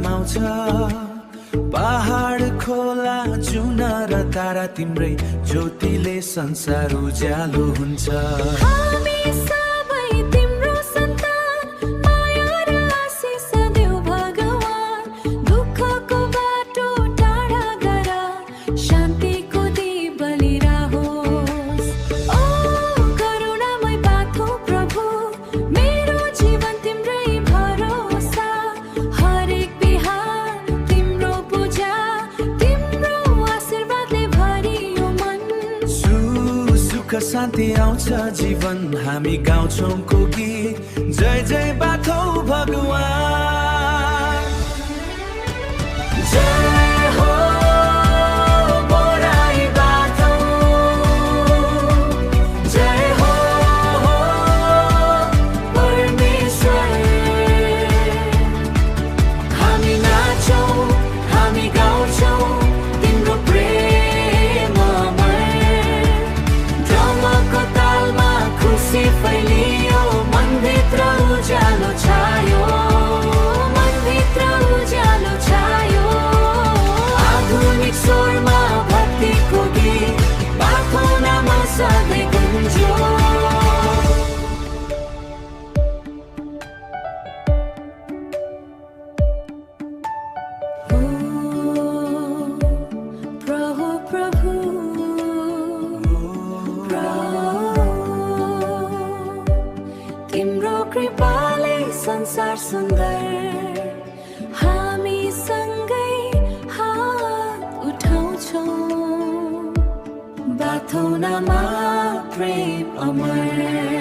रमाउँछ पहाड खोला चुना र तारा तिम्रै ज्योतिले संसार उज्यालो हुन्छ हामी सबै तिम्रो सन्तान माया र आशिष देऊ भगवान दुःखको बाटो टाढा गर शान्तिको दीप बलिरहोस् ओ करुणामय बाथो प्रभु मेरो जीवन तिम्रै भरोसा हरेक बिहान तिम्रो पूजा तिम्रो आशीर्वादले भरियो मन सुख शान्ति आउँछ जीवन हामी गाउँछौं को गीत जय जय बाथौ भगवान जय हो बोराई बाथौ जय हो परमेश्वर हामी नाच्छौं हामी गाउँछौं तिम्रो प्रेम ढमको तालमा खुसी फैलियो मनभित्र उज्यालो छायो मनभित्र उज्यालो छायो आधुनिक स्वरमा भक्तिको गीत बाथौनामा सधैँ गुन्ज्यो प्रभु प्रभु तिम्रो कृपाले संसार सुन्दर हामी सँगै हात उठाउँछौँ बाथौनामा प्रेम अमर